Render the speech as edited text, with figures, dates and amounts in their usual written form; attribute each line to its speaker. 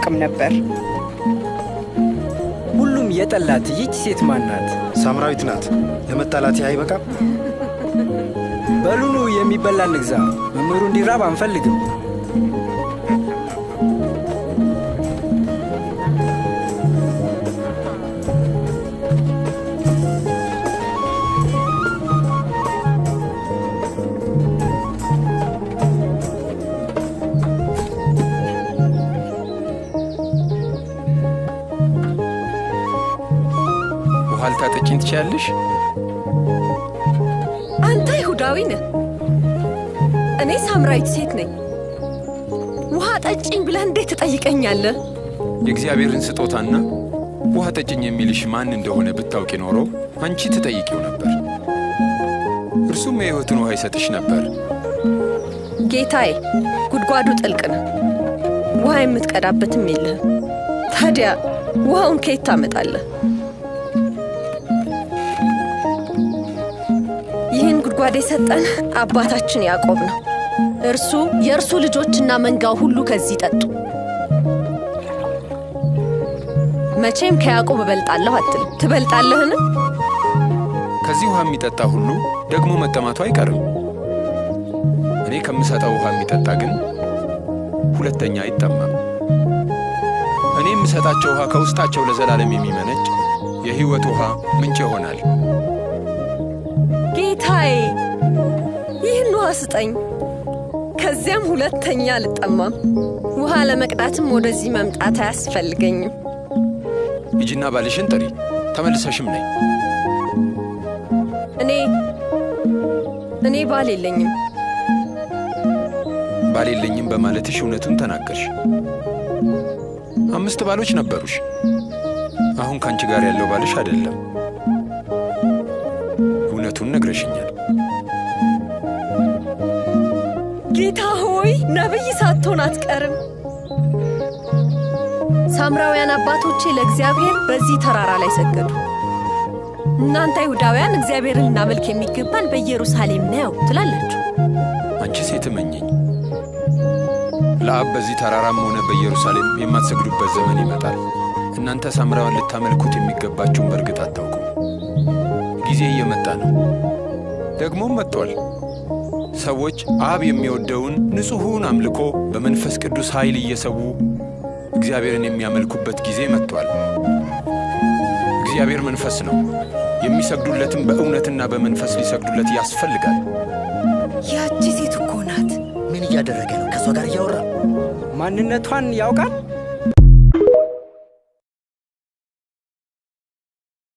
Speaker 1: ቅም ነበር።
Speaker 2: ሁሉም የጠላት ይህች ሴት ማናት?
Speaker 3: ሳምራዊት ናት። ለመጣላት አይበቃም?
Speaker 2: በሉኑ የሚበላ ንግዛ። መምህሩ እንዲራብ አንፈልግም።
Speaker 4: ውሃ ልታጠጪኝ ትችያለሽ?
Speaker 5: አንተ ይሁዳዊ ነህ፣ እኔ ሳምራዊት ሴት ነኝ። ውሃ ጠጪኝ ብለህ እንዴት ትጠይቀኛለህ?
Speaker 4: የእግዚአብሔርን ስጦታና ውሃ ጠጪኝ የሚልሽ ማን እንደሆነ ብታውቂ ኖሮ አንቺ ትጠይቂው ነበር፣ እርሱም የሕይወትን ውሃ ይሰጥሽ ነበር።
Speaker 5: ጌታዬ፣ ጉድጓዱ ጥልቅ ነው፣ ውሃ የምትቀዳበትም የለህም። ታዲያ ውሃውን ከየት ታመጣለህ? ይህን ጉድጓድ የሰጠን አባታችን ያዕቆብ ነው። እርሱ የእርሱ ልጆችና መንጋው ሁሉ ከዚህ ጠጡ። መቼም ከያዕቆብ እበልጣለሁ አትልም። ትበልጣለህን?
Speaker 4: ከዚህ ውሃ የሚጠጣ ሁሉ ደግሞ መጠማቱ አይቀርም። እኔ ከምሰጠው ውሃ የሚጠጣ ግን ሁለተኛ አይጠማም። እኔ የምሰጣቸው ውሃ ከውስጣቸው ለዘላለም የሚመነጭ የሕይወት ውሃ ምንጭ ይሆናል።
Speaker 5: ጌታዬ፣ ይህን ውሃ ስጠኝ፣ ከዚያም ሁለተኛ አልጠማም። ውሃ ለመቅዳትም ወደዚህ መምጣት አያስፈልገኝም።
Speaker 4: ሂጂና ባልሽን ጥሪ፣ ተመልሰሽም ነይ።
Speaker 5: እኔ ባል የለኝም።
Speaker 4: ባል የለኝም በማለትሽ እውነቱን ተናገርሽ። 5 ባሎች ነበሩሽ። አሁን ካንቺ ጋር ያለው ባልሽ አይደለም። እውነቱን ነግረሽኛል።
Speaker 5: ጌታ ሆይ፣ ነቢይ ሳትሆን አትቀርም። ሳምራውያን አባቶቼ ለእግዚአብሔር በዚህ ተራራ ላይ ሰገዱ። እናንተ አይሁዳውያን እግዚአብሔርን እናመልክ የሚገባን በኢየሩሳሌም ነው ትላላችሁ።
Speaker 4: አንቺ ሴት እመኚኝ፣ ለአብ በዚህ ተራራም ሆነ በኢየሩሳሌም የማትሰግዱበት ዘመን ይመጣል። እናንተ ሳምራውያን ልታመልኩት የሚገባችሁን በእርግጥ አታውቁም። ጊዜ እየመጣ ነው፣ ደግሞም መጥቷል። ሰዎች አብ የሚወደውን ንጹሑን አምልኮ በመንፈስ ቅዱስ ኃይል እየሰዉ እግዚአብሔርን የሚያመልኩበት ጊዜ መጥቷል። እግዚአብሔር መንፈስ ነው፣ የሚሰግዱለትም በእውነትና በመንፈስ ሊሰግዱለት ያስፈልጋል።
Speaker 1: ያቺ ሴት እኮ ናት።
Speaker 3: ምን እያደረገ ነው? ከሷ ጋር እያወራ
Speaker 2: ማንነቷን ያውቃል።